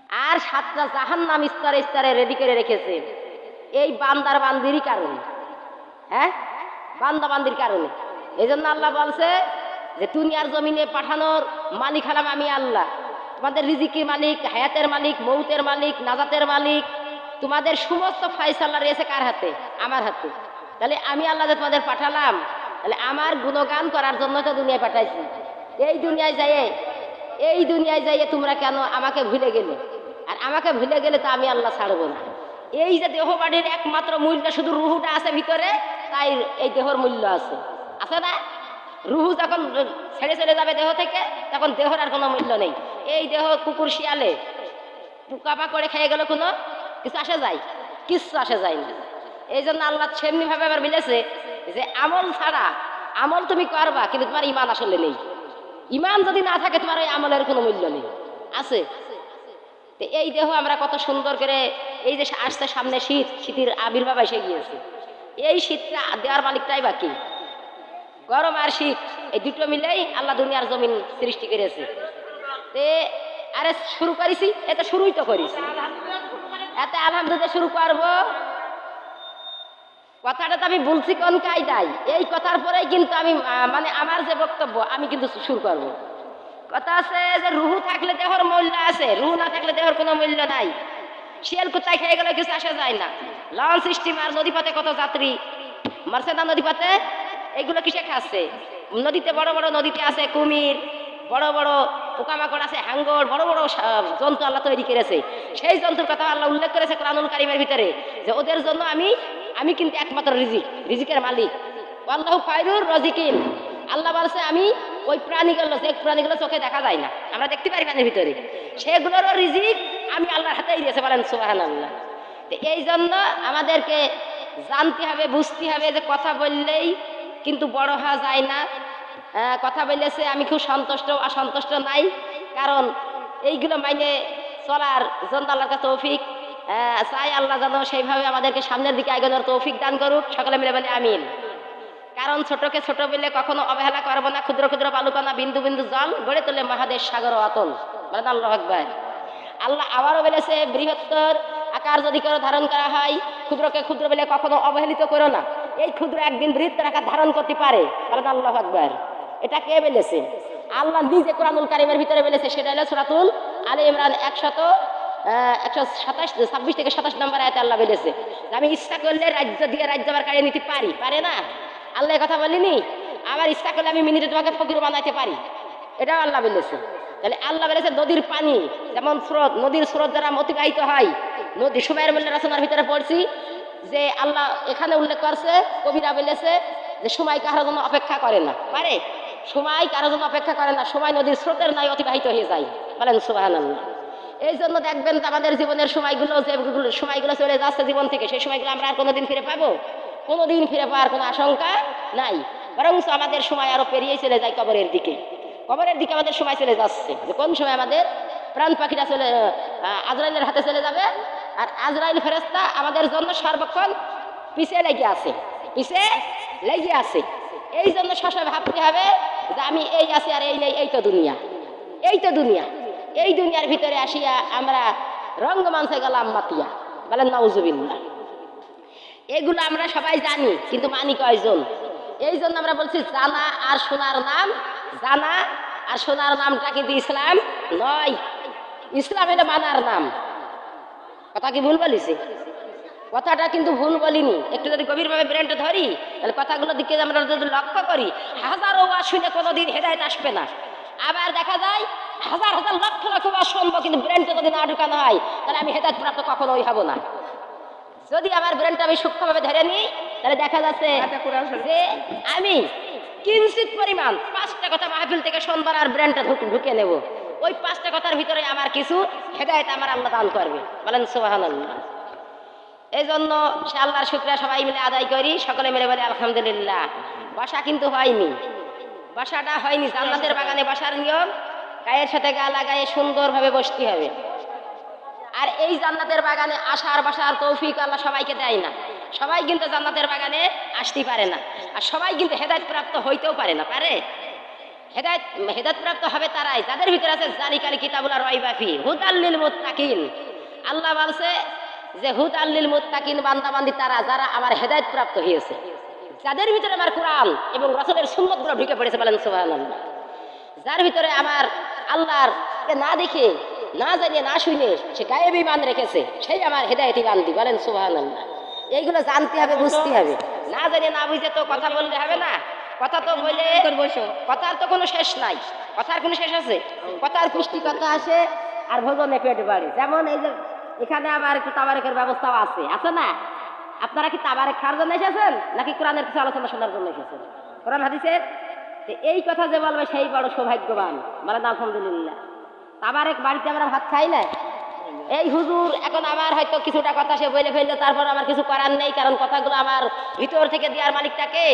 আর 7টা জাহান্নাম স্তরে স্তরে রেডি করে রেখেছে এই বান্দার বান্দিরই কারণে। হ্যাঁ, বান্দা বান্দির কারণে। এই জন্য আল্লাহ বলছে যে দুনিয়ার জমিনে পাঠানোর মালিক হলাম আমি আল্লাহ, তোমাদের রিজিকের মালিক, হায়াতের মালিক, মৌতের মালিক, নাজাতের মালিক। তোমাদের সমস্ত ফয়সালা রয়েছে কার হাতে? আমার হাতে। তাহলে আমি আল্লাহ যে তোমাদের পাঠালাম, তাহলে আমার গুণগান করার জন্য তো দুনিয়ায় পাঠাইছি। এই দুনিয়ায় যাইয়ে তোমরা কেন আমাকে ভুলে গেলে? আর আমাকে ভুলে গেলে তো আমি আল্লাহ ছাড়বো না। এই যে দেহ বাড়ির একমাত্র মূল্য শুধু রুহুটা আছে ভিতরে, তাই এই দেহর মূল্য আছে, আছে না? রুহু যখন ছেড়ে চলে যাবে দেহ থেকে, তখন দেহর আর কোনো মূল্য নেই। এই দেহ কুকুর শিয়ালে পোকাপা করে খেয়ে গেল, কোনো কিছু আসে যায়? কিচ্ছু আসে যায় না। এই জন্য আল্লাহ সেমনি ভাবে আবার বলেছে যে আমল ছাড়া, আমল তুমি করবা কিন্তু তোমার ইমান আসলে নেই। ইমান যদি না থাকে তোমার ওই আমলের কোনো মূল্য নেই। আছে? এই দেহ আমরা কত সুন্দর করে, এই যে আসছে সামনে শীত, শীতের আবির্ভাব এসে গিয়েছে। এই শীতটা দেওয়ার মালিকটাই বাকি। গরম আর শীত এই দুটো মিলেই আল্লাহ দুনিয়ার জমিন সৃষ্টি করেছে। আরে শুরু করেছি, এত শুরুই তো করেছি, এত আলহামদুলিল্লাহ শুরু করবো। কথাটা তো আমি বলছি কোন কায়দায়, এই কথার পরেই কিন্তু আমি মানে আমার যে বক্তব্য আমি কিন্তু শুরু করবো। কথা আছে যে রুহু থাকলে দেহর মূল্য আছে, রুহু না থাকলে দেহর কোনো মূল্য নাই। শিয়াল কুত্তায় খেয়ে গেলে কিছু আসা যায় না। লঞ্চ স্টিমার নদীপথে কত যাত্রী মারছে না নদীপথে, এইগুলো কিসে খাচ্ছে? নদীতে বড় বড় নদীতে আছে কুমির, বড় বড় পোকামাকড় আছে, হাঙ্গর, বড় বড় জন্তু আল্লাহ তৈরি করেছে। সেই জন্তুর কথা আল্লাহ উল্লেখ করেছে কোরআনুল কারীমের ভিতরে, যে ওদের জন্য আমি কিন্তু একমাত্র রিজিকের মালিক। আল্লাহু খায়রুর রাজিকিন। আল্লাহ বলছে আমি ওই প্রাণীগুলো, যে প্রাণীগুলো চোখে দেখা যায় না, আমরা দেখতে পারি পানির ভিতরে, সেগুলোরও রিজিক আমি আল্লাহর হাতেই দিয়েছে। বলেন সুবহানাল্লাহ। এই জন্য আমাদেরকে জানতে হবে, বুঝতে হবে যে কথা বললেই কিন্তু বড় হওয়া যায় না। কথা বলেছে আমি খুব সন্তুষ্ট, অসন্তুষ্ট নাই, কারণ এইগুলো মাইনে চলার জন্য আল্লাহর কাছে তৌফিক চাই। আল্লাহ যেন সেইভাবে আমাদেরকে সামনের দিকে এগোনোর তৌফিক দান করুক। সকলে মিলে বলে আমিন। কারণ ছোটকে ছোট বলে কখনো অবহেলা করবো না। ক্ষুদ্র ক্ষুদ্র বালুকণা বিন্দু বিন্দু জল গড়ে তোলে মহাদেশ সাগর ও অতল। বলেন আল্লাহু আকবার। আল্লাহ আবারও বলেছে বৃহত্তর আকার যদি করে ধারণ করা হয়, ক্ষুদ্রকে ক্ষুদ্র বলে কখনো অবহেলিত করো না। এই ক্ষুদ্র একদিন বৃহত্তর আকার ধারণ করতে পারে। বলেন আল্লাহু আকবার। এটা কে বলেছে? আল্লাহ নিজে কোরআনুল কারীমের ভিতরে বলেছে। সেটা হলো সূরাতুল আলে ইমরান 126 থেকে 27 নম্বর আয়াতে আল্লাহ বলেছে আমি ইচ্ছা করলে রাজ্য দিয়ে রাজ্য আবার কাড়িয়ে নিতে পারি। পারে না? আল্লাহ কথা বলিনি? আমার ইচ্ছা করলে আমি মিনিটে তোমাকে ফকির বানাইতে পারি, এটাও আল্লাহ বলেছে। তাহলে আল্লাহ বলেছে নদীর পানি যেমন স্রোত, নদীর স্রোত দ্বারা অতিবাহিত হয়। নদী সুমাইয়ের মূল্য রচনার ভিতরে পড়ছি যে আল্লাহ এখানে উল্লেখ করছে, কবিরা বলেছে যে সময় কারোর জন্য অপেক্ষা করে না। পারে? সময় কারোর জন্য অপেক্ষা করে না, সময় নদীর স্রোতের নাই অতিবাহিত হয়ে যায়। বলেন সুবহানাল্লাহ। এই জন্য দেখবেন আমাদের জীবনের সময়গুলো, যে সময়গুলো চলে যাচ্ছে জীবন থেকে, সেই সময়গুলো আমরা আর কোনোদিন ফিরে পাবো? কোনোদিন ফিরে পাওয়ার কোনো আশঙ্কা নাই। বরং আমাদের সময় আরো পেরিয়ে চলে যায় কবরের দিকে। কবরের দিকে আমাদের সময় চলে যাচ্ছে। যে কোন সময় আমাদের প্রাণ পাখিটা আজরাইলের হাতে চলে যাবে। আর আজরাইল ফেরেশতা আমাদের জন্য সর্বক্ষণ পিছিয়ে লেগে আছে, পিছিয়ে লেগে আছে। এই জন্য সবসময় ভাবতে হবে যে আমি এই আছি আর এই নেই, এই তো দুনিয়া, এই তো দুনিয়া। এই দুনিয়ার ভিতরে আসিয়া আমরা রঙ্গমঞ্চে গেলাম মাতিয়া। বলেন নাউজুবিল্লাহ। এগুলো আমরা সবাই জানি, কিন্তু মানি কয়জন? এই জন্য আমরা বলছি জানা আর শোনার নাম, জানা আর শোনার নামটা কিন্তু ইসলাম নয়। ইসলাম এটা মানার নাম। কথা কি ভুল বলিছি? কথাটা কিন্তু ভুল বলিনি। একটু যদি গভীরভাবে ব্রেনটা ধরি, তাহলে কথাগুলো দিকে আমরা যদি লক্ষ্য করি, হাজারো ওয়াজ শুনে কোনোদিন হেদায়েত আসবে না। আবার দেখা যায় হাজার হাজার লক্ষ লক্ষ ওয়াজ শুনবো, কিন্তু ব্রেনটা যদি না ঢুকানো হয়, তাহলে আমি হেদায়েত প্রাপ্ত কখনোই হব না। যদি আমার ব্রেনটা আমি সূক্ষ্মভাবে ধরে নিই, তাহলে দেখা যাচ্ছে যে আমি কিঞ্চিত পরিমাণ 5টা কথা মাহফিল থেকে শুনবার আর ব্রেনটা ঢুকে নেব। ওই 5টা কথার ভিতরে আমার কিছু হেদায়েত আমার আল্লাহ দান করবে। বলেন সুবহানাল্লাহ। এই জন্য সে আল্লাহর শুকরিয়া সবাই মিলে আদায় করি। সকলে মিলে বলে আলহামদুলিল্লাহ। বাসা কিন্তু হয়নি, বাসাটা হয়নি। জান্নাতের বাগানে বাসার নিয়ম গায়ের সাথে গা লাগায়ে সুন্দরভাবে বসতে হবে। আর এই জান্নাতের বাগানে আসার বাসার তৌফিক আল্লাহ সবাইকে দেয় না। সবাই কিন্তু জান্নাতের বাগানে আসতে পারে না, আর সবাই কিন্তু হেদায়েত প্রাপ্ত হইতেও পারে না। পারে? হেদায়েত হেদায়েত প্রাপ্ত হবে তারাই যাদের ভিতরে আছে জালিকাল কিতাবুলা রাইবা ফি হুদাল লিল মুত্তাকিন। আল্লাহ বলছে যে হুদাল লিল মুত্তাকিন, বান্দাবান্দি তারা যারা আমার হেদায়েত প্রাপ্ত হয়েছে, যাদের ভিতরে আমার কোরআন এবং রাসূলের সুন্নাতগুলো ঢুকে পড়েছে, বলেন সুবহানাল্লাহ। যার ভিতরে আমার আল্লাহর না দেখে না জানিয়ে না শুনে সে গায়েবী মান রেখেছে, সেই আমার হেদায়েতি বান্দি, বলেন সুবহানাল্লাহ। এইগুলো জানতে হবে, বুঝতে হবে। না জানিয়ে না বুঝে তো কথা বললে হবে না। কথা তো বলে কথার তো কোনো শেষ নাই। কথার কোনো শেষ আছে? কথার পুষ্টিকতা আসে আর ভোজনে পেট বাড়ে। যেমন এই যে এখানে আবার একটু তাবারকের ব্যবস্থাও আছে, আছে না? আপনারা কি তাবারক খাওয়ার জন্য এসেছেন নাকি কোরআনের কিছু আলোচনা শোনার জন্য এসেছেন? কোরআন হাদিসের এই কথা যে বলবে সেই বড় সৌভাগ্যবান, বলেন আলহামদুলিল্লাহ। তাবারক বাড়িতে আমরা ভাত খাই না। এই হুজুর এখন আমার হয়তো কিছুটা কথা সে বলে ফেললো, তারপর আমার কিছু করার নেই, কারণ কথাগুলো আমার ভিতর থেকে দেওয়ার মালিকটাকে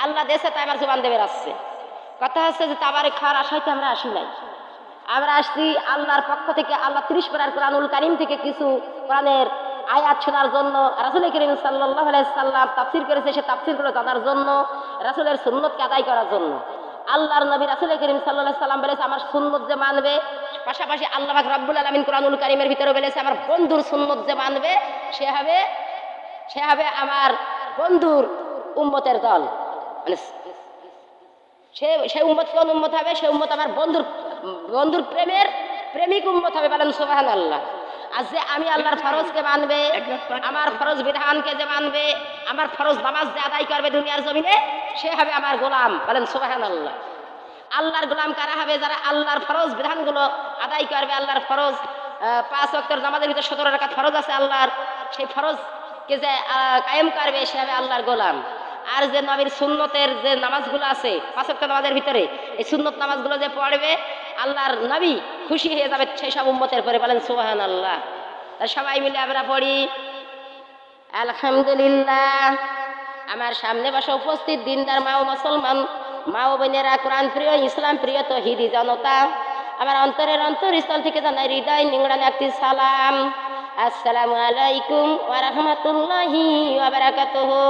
আল্লাহ দেশে, তাই আমার জবান দেবে আসছে। কথা হচ্ছে যে তাবারক খাওয়ার আশাইতে আমরা আসি নাই, আমরা আসছি আল্লাহর পক্ষ থেকে। আল্লাহ 30 পারার কোরআনুল কারীম থেকে কিছু কোরআনের আয়াত শোনার জন্য, রাসূল করিম সাল্লাল্লাহু আলাইহি সাল্লাম তাফসীর করেছে, সে তাফসীরগুলো জানার জন্য, রাসূলের সুন্নতকে আদায় করার জন্য। আল্লাহর নবী রাসূল করিম সাল্লাল্লাহু আলাইহি সাল্লাম বলেছে আমার সুন্নত যে মানবে, পাশাপাশি আল্লাহ পাক রব্বুল আলামিন কোরআনুল কারীমের ভিতরে বলেছে আমার বন্ধুর সুন্নত যে মানবে সে হবে আমার বন্ধুর উম্মতের দল। মানে সে উম্মত কোন উম্মত হবে? সে উম্মত আমার বন্ধুর প্রেমিক উম্মত হবে, বলেন সুবহানাল্লাহ। আর যে আমি আল্লাহর ফরজকে মানবে, আমার ফরজ বিধানকে যে মানবে, আমার ফরজ নামাজ যে আদায় করবে দুনিয়ার জমিনে, সে হবে আমার গোলাম, বলেন সুবহানাল্লাহ। আল্লাহর গোলাম কারা হবে? যারা আল্লাহর ফরজ বিধানগুলো আদায় করবে। আল্লাহর ফরজ 5 ওয়াক্তের নামাজের ভিতরে 17 রাকাত ফরজ আছে আল্লাহর, সেই ফরজকে যে কায়েম করবে সে হবে আল্লাহর গোলাম। আর যে নবীর সুন্নতের যে নামাজগুলো আছে 5 ওয়াক্ত নামাজের ভিতরে, এই সুন্নত নামাজগুলো যে পড়বে আল্লাহর নবী খুশি হয়ে যাবে সেই সব উম্মতের পরে, বলেন সুবহানাল্লাহ। তাই সবাই মিলে আমরা পড়ি আলহামদুলিল্লাহ। আমার সামনে বসা উপস্থিত দিনদার মা ও মুসলমান মা ও বোনেরা, কোরআন প্রিয়, ইসলাম প্রিয় তৌহিদি জনতা, আমার অন্তরের অন্তরস্থল থেকে জানাই হৃদয় নিংড়ানো একটি সালাম। আসসালামু আলাইকুম ওয়া রাহমাতুল্লাহি ওয়া বারাকাতুহু।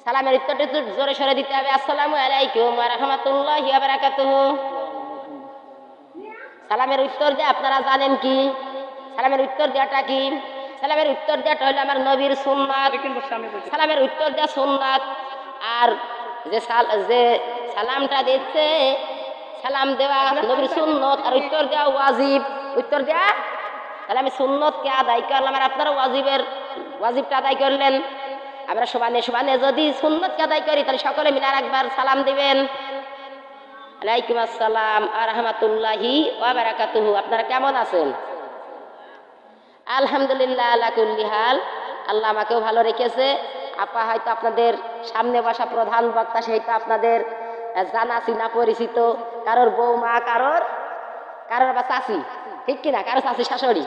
সালামের উত্তরটা একটু জোরে সরে দিতে হবে। আসসালামু আলাইকুম ওয়া রাহমাতুল্লাহি ওয়া বারাকাতুহু। সালামের উত্তর দিয়ে আপনারা জানেন কি? সালামের উত্তর দেওয়াটা কি? সালামের উত্তর দেওয়াটা হলো আমার নবীর সুন্নাত। সালামের উত্তর দেওয়া সুন্নাত। আর যে সালামটা দিচ্ছে, সালাম দেওয়া নবীর সুন্নত, আর উত্তর দেওয়া ওয়াজিব। উত্তর দেওয়া, তাহলে আমি সুন্নতকে আদায় করলাম আর আপনারা ওয়াজিবটা আদায় করলেন। আমরা সমানে যদি সুন্নতকে আদায় করি তাহলে সকলে মিলে আর একবার সালাম দিবেন। ওয়ালাইকুম আসসালাম ওয়া রাহমাতুল্লাহি ওয়া বারাকাতুহু। আপনারা কেমন আছেন? আলহামদুলিল্লাহ আলা কুল্লি হাল। আল্লাহ আমাকেও ভালো রেখেছে। আপা হয়তো আপনাদের সামনে বসা প্রধান বক্তা, সেই তো আপনাদের জানা চিনা পরিচিত, কারোর বৌমা, কারোর বা চাচি, ঠিক কিনা, কারো চাচি শাশুড়ি।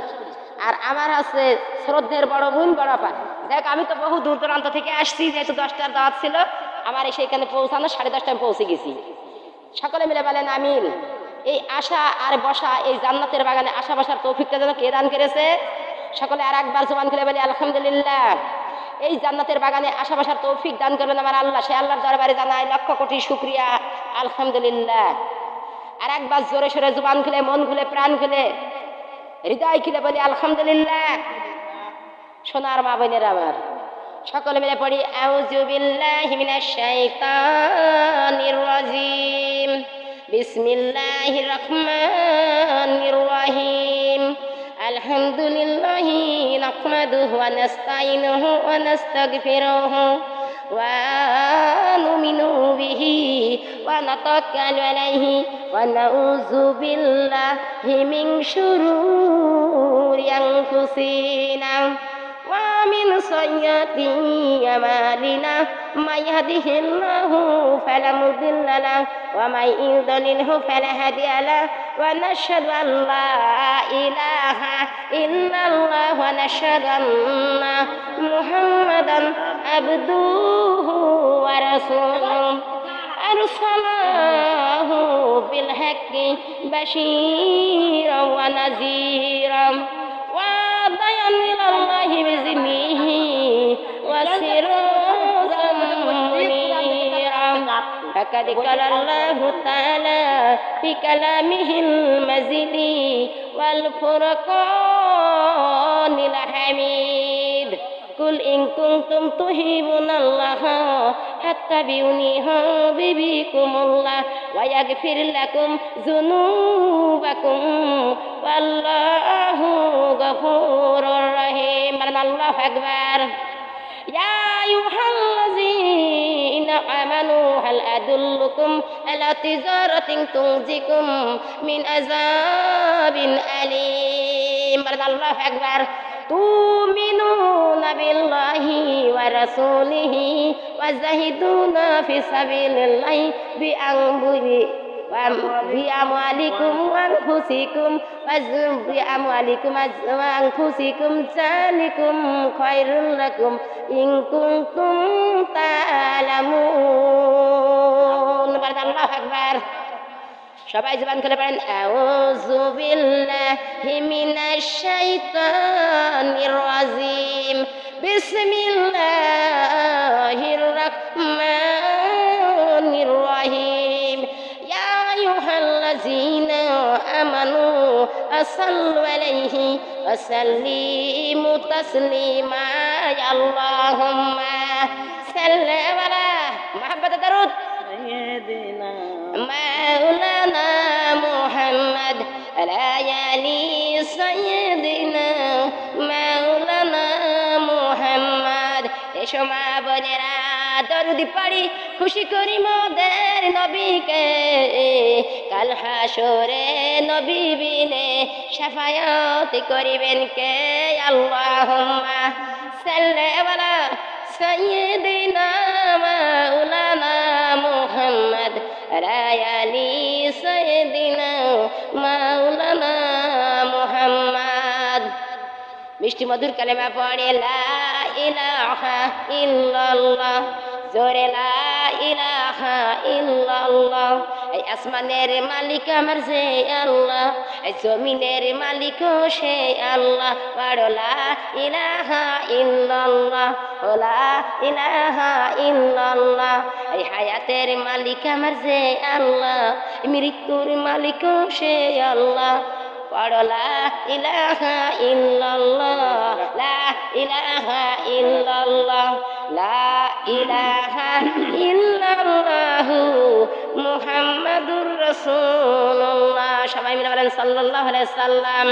আর আমার হচ্ছে শ্রদ্ধের বড় বোন, বড় আপা। দেখ আমি তো বহু দূর দূরান্ত থেকে আসছি, যেহেতু 10টার দাওয়াত ছিল আমার সেখানে পৌঁছানো 10:30 পৌঁছে গেছি। সকলে মিলে বলেন আমিন। এই আশা আর বসা, এই জান্নাতের বাগানে আশা বসার তৌফিকটা যেন কে দান করেছে? সকলে আর একবার জবান খুলে বলি আলহামদুলিল্লাহ। এই জান্নাতের বাগানে আশা বসার তৌফিক দান করবেন আমার আল্লাহ। সে আল্লাহর দরবারে জানাই লক্ষ কোটি শুকরিয়া, আলহামদুলিল্লাহ। আর একবার জোরে সোরে জবান খুলে, মন খুলে, প্রাণ খুলে, হৃদয় খুলে বলি আলহামদুলিল্লাহ। সোনার মা বোনের আমার, সকলে মিলে পড়ি আউযু বিল্লাহি মিনাশ শাইতানির রাজিম, বিসমিল্লাহির রহমানির রহিম। আলহামদুলিল্লাহি নাহমাদুহু ওয়া নাস্তাইনুহু ওয়া নাস্তাগফিরুহু ওয়া নুমিনু বিহি ওয়া নাতাওয়াক্কালু আলাইহি ওয়া নাউযু বিল্লাহি মিন শুরুরি আনফুসিনা ওয়া মিন সাইয়্যাতি আমালিনা মাই ইয়াহদিহিল্লাহু ফালা মুদিল্লা লাহু ওয়া মাই ইউদ্লিলহু ফালা হাদিয়া লাহু ওয়া নাশহাদু আন লা ইলাহা ইল্লাল্লাহ ওয়া নাশহাদু আন্না মুহাম্মাদান আবদুহু ওয়া রাসূলুহু আরসালাহু বিল হাক্কি বাশীরা ওয়া নাযীরা ওয়া দা'আন ইলাল্লাহি বিইذনিহি ওয়া সিরাজাম মুনীরা وقد قال الله تعالى في كلامه المجيد والفرقان الحميد قل إن كنتم تحبون الله فاتبعوني يحببكم الله ويغفر لكم ذنوبكم والله غفور رحيم. الله أكبر. يا أيها الذين آمنوا هل أدلكم على تجارة تنجيكم من عذاب أليم. الله أكبر. تؤمنون بالله ورسوله وتجاهدون في سبيل الله بأموالكم وأنفسكم ذلكم خير لكم إن كنتم تعلمون. الله أكبر. সবাই জবান খুলে পড়েন আউযু বিল্লাহি মিনাশ শাইতানির রাজিম বিসমিল্লাহির রাহমানির রহিম ইয়া আইয়ুহাল্লাযীনা আমানু সাল্লু আলাইহি ওয়া সাল্লিমু তাসলিমা আল্লাহুম্মা সাল্লি আলা মুহাম্মাদ দারুদ সাইয়্যিদিনা مولانا محمد الآيالي سيدنا مولانا محمد এসো মা বোনেরা দরুদ পড়ি খুশি করি মোদের নবীকে কাল হাসরে নবী বিনে শাফায়াত করিবেন কে আল্লাহুম্মা সাল্লি আলা সাইয়্যিদিনা মাওলানা মুহাম্মদ রায়ালি সাইয়্যিদিনা মাওলানা মুহাম্মদ। মিষ্টি মধুর কালেমা পড়ে লা ইলাহা ইল্লাল্লাহ জোরে লা ইলাহা ইল্লাল্লাহ। এই আসমানের মালিক আমার যে আল্লাহ, এই জমিনের মালিক সে আল্লাহ। পড়ো লা ইলাহা ইল্লাল্লাহ লা ইলাহা ইল্লাল্লাহ। এই হায়াতের মালিক আমার যে আল্লাহ, মৃত্যুর মালিক সে আল্লাহ। পড়ো লা ইলাহা ইল্লাল্লাহ লা ইলাহা ইল্লাল্লাহ লা ইলাহা ইল্লাল্লাহু মুহাম্মাদুর রাসূলুল্লাহ। সবাই মিলে বলেন সাল্লাল্লাহু আলাইহি সাল্লাম।